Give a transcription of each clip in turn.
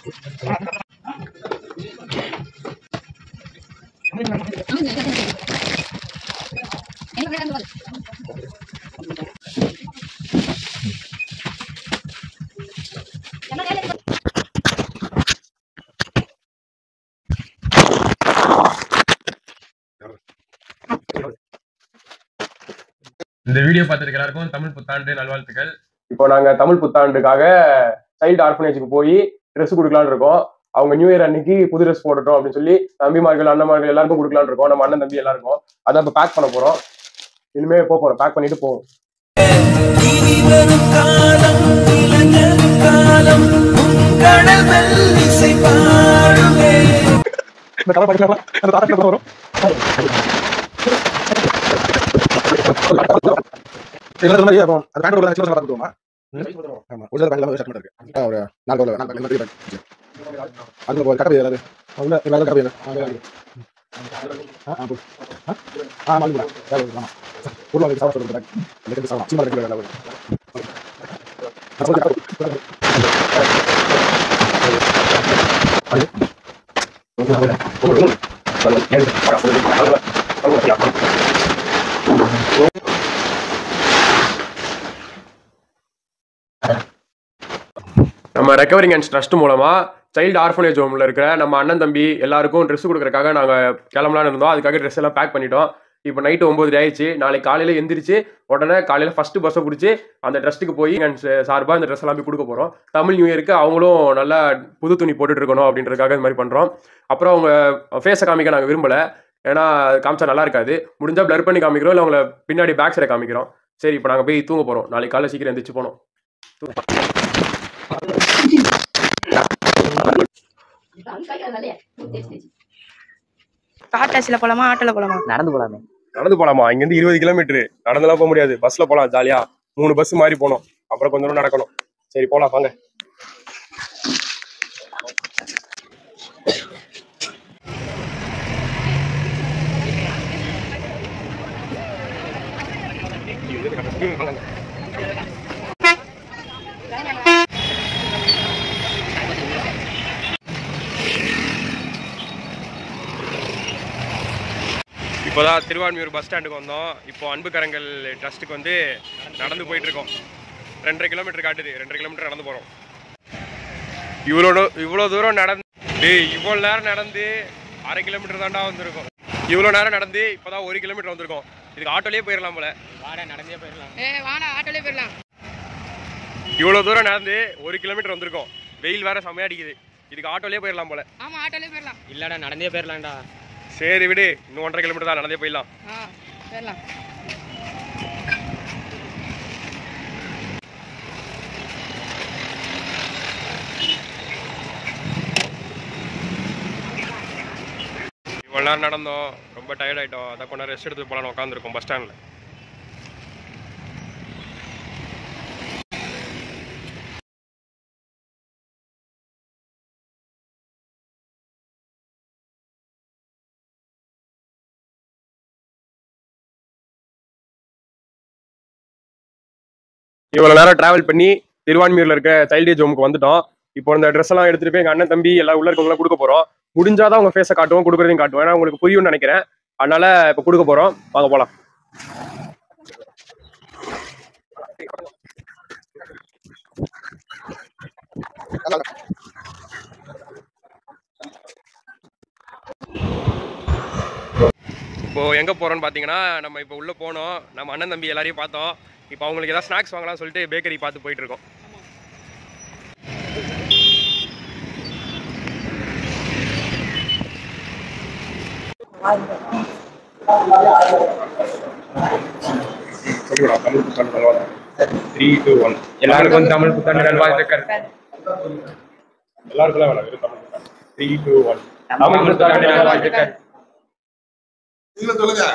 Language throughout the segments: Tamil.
இந்த வீடியோ பார்த்துருக்க எல்லாருக்கும் தமிழ் புத்தாண்டு நல்வாழ்த்துக்கள். இப்போ நாங்க தமிழ் புத்தாண்டுக்காக சைல்டு ஆர்ஃபனேஜுக்கு போய் ட்ரெஸ் கொடுக்கலான்னு இருக்கோம். அவங்க நியூ இயர் அன்னைக்கு புது ட்ரெஸ் போடட்டும் அப்படின்னு சொல்லி தம்பிமார்கள் அண்ணன்மார்கள் எல்லாருக்கும் கொடுக்கலான்னு இருக்கோம். நம்ம அண்ணன் தம்பி எல்லாருக்கும் அதான் இப்போ பேக் பண்ண போறோம். இனிமே போறோம், பேக் பண்ணிட்டு போவோம். நம்ம ரெக்கவரிங் அண்ட் ட்ரஸ்ட் மூலமா சைல்டு ஆர்ஃபனேஜ் ஹோம்ல இருக்கிற நம்ம அண்ணன் தம்பி எல்லாருக்கும் ட்ரெஸ் கொடுக்கறதுக்காக நாங்கள் கிளம்பலான்னு இருந்தோம். அதுக்காக ட்ரெஸ் எல்லாம் பேக் பண்ணிட்டோம். இப்போ நைட்டு 9 ஆயிடுச்சு. நாளைக்கு காலையில் எந்திரிச்சு உடனே காலையில் ஃபர்ஸ்ட் பஸ்ஸை பிடிச்சி அந்த ட்ரஸ்ட்டுக்கு போய் சார்பாக இந்த ட்ரெஸ் எல்லாம் போய் கொடுக்க போகிறோம். தமிழ் நியூ இயருக்கு அவங்களும் நல்லா புது துணி போட்டுட்டு இருக்கணும் அப்படின்றதுக்காக இந்த மாதிரி பண்ணுறோம். அப்புறம் அவங்க ஃபேஸை காமிக்க நாங்கள் விரும்பலை, ஏன்னா காமிச்சா நல்லா இருக்காது. முடிஞ்சால் பிளர் பண்ணி காமிக்கிறோம், இல்லை அவங்கள பின்னாடி பேக் சைடை காமிக்கிறோம். சரி, இப்போ நாங்கள் போய் தூங்க போகிறோம். நாளைக்கு காலையில் சீக்கிரம் எந்திரிச்சு போனோம். டாடாசில போலாமா, ஆட்டோல போலாமா? நடந்து போலாமே. நடந்து போலாமா? இங்கேருந்து 20 கிலோமீட்டரு. நடந்துலாம் போக முடியாது, பஸ்ல போகலாம். ஜாலியா 3 பஸ் மாறி போனோம், அப்புறம் கொஞ்சம் தூரம் நடக்கணும். சரி போலாம் வாங்க. இப்போதான் திருவான்மியூர் பஸ் ஸ்டாண்டுக்கு வந்தோம். இப்போ அன்பு கரங்கள் ட்ரஸ்ட்டுக்கு வந்து நடந்து போயிட்டு இருக்கோம். 2.5 கிலோமீட்டர் காட்டுது, 2.5 கிலோமீட்டர் நடந்து போகிறோம். இவ்வளோ தூரம் நடந்து இவ்வளோ நேரம் நடந்து 1/2 கிலோமீட்டர் தாண்டா வந்திருக்கோம். இவ்வளோ நேரம் நடந்து இப்போதான் 1 கிலோமீட்டர் வந்திருக்கோம். இதுக்கு ஆட்டோலேயே போயிடலாம் போல. நடந்தே போயிடலாம். ஆட்டோலேயே போயிடலாம். இவ்வளோ தூரம் நடந்து 1 கிலோமீட்டர் வந்திருக்கோம். வெயில் வேற செமையா அடிக்குது. இதுக்கு ஆட்டோலேயே போயிடலாம் போல. ஆமா, ஆட்டோலேயே போயிடலாம். இல்லடா, நடந்தே போயிடலாம்டா. சரி விடு, இன்னும் 1.5 கிலோமீட்டர் தான், நடந்தே போயிடலாம். போயிடலாம். இவ்வளோ நேரம் நடந்தோம், ரொம்ப டயர்ட் ஆகிட்டோம். அதை கொஞ்சம் ரெஸ்ட் எடுத்து போகலான்னு உட்காந்துருக்கோம் பஸ் ஸ்டாண்டில். இவ்வளோ நேரம் டிராவல் பண்ணி திருவான்மியூர்ல இருக்க சைல்டேஜ் ஹோமுக்கு வந்துட்டோம். இப்போ இந்த ட்ரெஸ் எல்லாம் எடுத்துட்டு போய் எங்கள் அண்ணன் தம்பி எல்லாம் உள்ள இருக்கவங்களாம் கொடுக்க போகிறோம். முடிஞ்சாதான் அவங்க ஃபேஸை காட்டுவோம், கொடுக்குறதையும் காட்டுவோம். ஏன்னா உங்களுக்கு புரியும்னு நினைக்கிறேன். அதனால இப்போ கொடுக்க போகிறோம், வாங்க போகலாம். இப்போ எங்கே போகிறோன்னு பார்த்தீங்கன்னா, நம்ம இப்போ உள்ளே போனோம். நம்ம அண்ணன் தம்பி எல்லாரையும் பார்த்தோம். இப்போ அவங்களுக்கு ஏதாவது ஸ்நாக்ஸ் வாங்கலாம்னு சொல்லிட்டு பேக்கரி பார்த்து போயிட்டு இருக்கோம். எல்லாருக்கும் தமிழ் புத்தாண்டு நல்வாழ்த்துக்கள். எல்லாருக்கும் தமிழ் புத்தாண்டு 3, 2, 1. தமிழ் புத்தாண்டு நல்வாழ்த்துக்கள். சொல்லுங்க.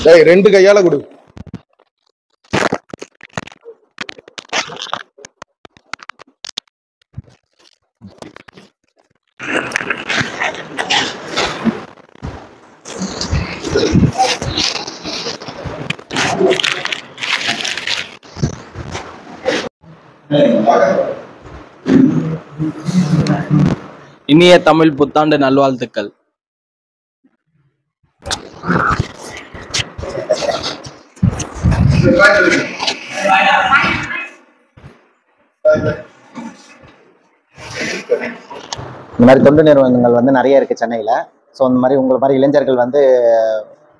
டேய் 2 கையால கொடு. இனிய தமிழ் புத்தாண்டு நல்வாழ்த்துக்கள். இந்த மாதிரி தொண்டு நிறுவனங்கள் வந்து நிறைய இருக்குது சென்னையில். ஸோ இந்த மாதிரி உங்களை மாதிரி இளைஞர்கள் வந்து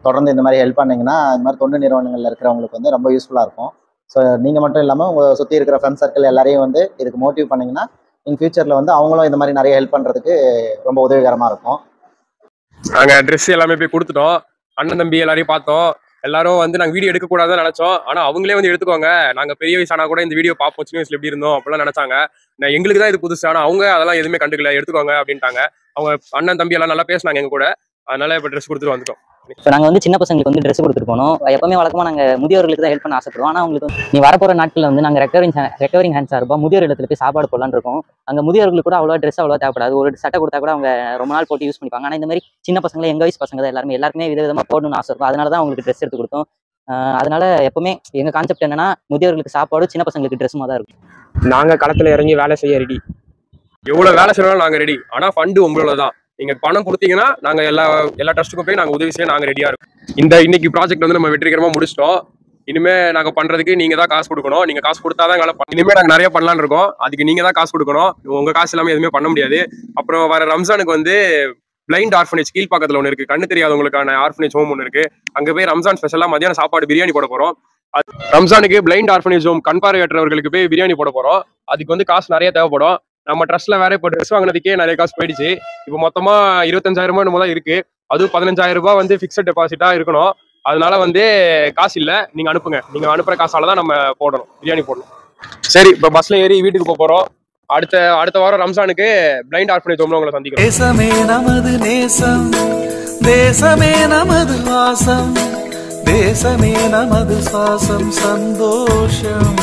தொடர்ந்து இந்த மாதிரி ஹெல்ப் பண்ணிங்கன்னா இந்த மாதிரி தொண்டு நிறுவனங்களில் இருக்கிறவங்களுக்கு வந்து ரொம்ப யூஸ்ஃபுல்லாக இருக்கும். ஸோ நீங்கள் மட்டும் இல்லாமல் உங்கள் சுற்றி இருக்கிற ஃப்ரெண்ட்ஸ் சர்க்கிள் எல்லாரையும் வந்து இதுக்கு மோட்டிவ் பண்ணிங்கன்னா இன் ஃபியூச்சரில் வந்து அவங்களும் இந்த மாதிரி நிறைய ஹெல்ப் பண்ணுறதுக்கு ரொம்ப உதவிகரமாக இருக்கும். நாங்கள் ட்ரெஸ் எல்லாமே போய் கொடுத்துட்டோம். அண்ணன் தம்பி எல்லாரையும் பார்த்தோம். எல்லாரும் வந்து நாங்கள் வீடியோ எடுக்கக்கூடாதுன்னு நினச்சோம். ஆனால் அவங்களே வந்து எடுத்துக்கோங்க, நாங்கள் பெரிய வயசானா கூட இந்த வீடியோ பார்ப்போம், சின்ன வயசுல எப்படி இருந்தோம் அப்படிலாம் நினச்சாங்க. எங்களுக்கு தான் இது புதுசு, ஆனால் அவங்க அதெல்லாம் எதுவுமே கண்டுக்கல, எடுத்துக்கோங்க அப்படின்ட்டாங்க. அவங்க அண்ணன் தம்பி எல்லாம் நல்லா பேசினாங்க எங்க கூட. அதனால இப்போ ட்ரெஸ் கொடுத்துட்டு வந்துட்டோம். இப்போ நாங்கள் வந்து சின்ன பசங்களுக்கு வந்து ட்ரெஸ் கொடுத்துட்டு போனோம். எப்பவுமே வழக்கமாக நாங்கள் முதியோர்களுக்கு தான் ஹெல்ப் பண்ண ஆசைப்படுவோம். ஆனால் உங்களுக்கு நீ வரப்போகிற நாட்களில் வந்து நாங்கள் ரெக்கவரிங் ஹேண்ட் சார்பாக முதியோர் இடத்துல போய் சாப்பாடு போடலான்னு இருக்கோம். அங்கே முதியோர்களுக்கு கூட அவ்வளோ ட்ரெஸ் அவ்வளோ தேவைப்படாது. ஒரு சட்டை கொடுத்தா கூட அவங்க ரொம்ப நாள் போட்டு யூஸ் பண்ணிப்பாங்க. ஆனால் இந்த மாதிரி சின்ன பசங்களை எங்கள் வயசு பசங்க தான் எல்லாருமே விதவிதமாக போடணும்னு ஆசை இருக்கும். அதனால தான் அவங்களுக்கு ட்ரெஸ் எடுத்து கொடுத்தோம். அதனால எப்பவுமே எங்கள் கான்செப்ட் என்னன்னா முதியோர்களுக்கு சாப்பாடு, சின்ன பசங்களுக்கு ட்ரெஸ்ஸுமா தான் இருக்கும். நாங்கள் களத்தில் இறங்கி வேலை செய்ய ரெடி. எவ்வளோ வேலை செய்யணும் நாங்கள் ரெடி. ஆனால் ஃபண்டு உங்களோட தான். நீங்கள் பணம் கொடுத்தீங்கன்னா நாங்கள் எல்லா ட்ரஸ்ட்டுக்கும் போய் நாங்கள் உதவி செய்ய நாங்கள் ரெடியாக இருக்கோம். இன்னைக்கு ப்ராஜெக்ட் வந்து நம்ம வெற்றிகரமாக முடிச்சிட்டோம். இனிமே நாங்கள் பண்ணுறதுக்கு நீங்கள் தான் காசு கொடுக்கணும். நீங்கள் காசு கொடுத்தா தான் எங்களை இனிமேல் நாங்கள் நிறைய பண்ணலான்னு இருக்கோம். அதுக்கு நீங்கள் தான் காசு கொடுக்கணும். உங்கள் காசு இல்லாமல் எதுவுமே பண்ண முடியாது. அப்புறம் வர ரம்ஜானுக்கு வந்து பிளைண்ட் ஆர்ஃபனேஜ் கீழ்பாக்கத்தில் ஒன்று இருக்குது, கண்ணு தெரியாதவங்களுக்கான ஆர்ஃபனேஜ் ஹோம் ஒன்று இருக்குது. அங்கே போய் ரம்ஜான் ஸ்பெஷலாக மதியானம் சாப்பாடு பிரியாணி போட போகிறோம். ரம்ஜானுக்கு பிளைண்ட் ஆர்ஃபனேஜ் ஹோம் கண் பார்வையற்றவர்களுக்கு போய் பிரியாணி போட போகிறோம். அதுக்கு வந்து காசு நிறைய தேவைப்படும். நம்ம ட்ரஸ்ட்ல வேற இப்போ ட்ரெஸ் வாங்கினதுக்கே நிறைய காசு போயிடுச்சு. இப்போ மொத்தமா 25,000 ரூபாய் தான் இருக்கு. அதுவும் 15,000 ரூபாய் வந்து ஃபிக்ஸட் டெபாசிட்டா இருக்கணும். அதனால வந்து காசு இல்லை, நீங்க அனுப்புங்க. நீங்க அனுப்புற காசால தான் நம்ம போடணும், பிரியாணி போடணும். சரி, இப்போ பஸ்ல ஏறி வீட்டுக்கு போறோம். அடுத்த வாரம் ரம்ஜானுக்கு பிளைண்ட் ஆர்ஃபனேஜ் ஹோம்ல உங்களை சந்திக்கிறோம். தேசமே நமது நேசம், தேசமே நமது வாசம், தேசமே நமது சுவாசம், சந்தோஷம்.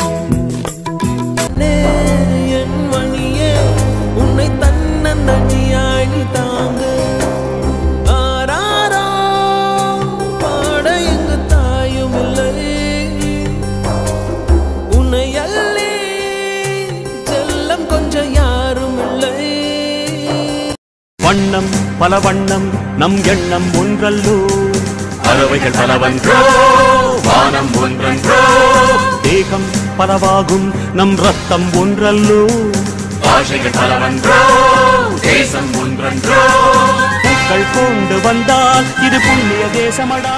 உன்னை தன்னந்தனியாய் நீ தாங்க, ஆராரோ பாட எங்கு தாயும் இல்லை, உன்னை அள்ளி செல்லம் கொஞ்சம் யாரும் இல்லை. வண்ணம் பல வண்ணம் நம் எண்ணம் ஒன்றல்லோ, பறவைகள் பலவன்றோ, வானம் ஒன்றன்றோ, தேகம் பலவாகும் நம் ரத்தம் ஒன்றல்லோ, பாஷைகள் பலவன்றோ, தேசம் ஒன்றன்றோ, பூக்கள் கொண்டு வந்தால் இது புண்ணிய தேசமடா.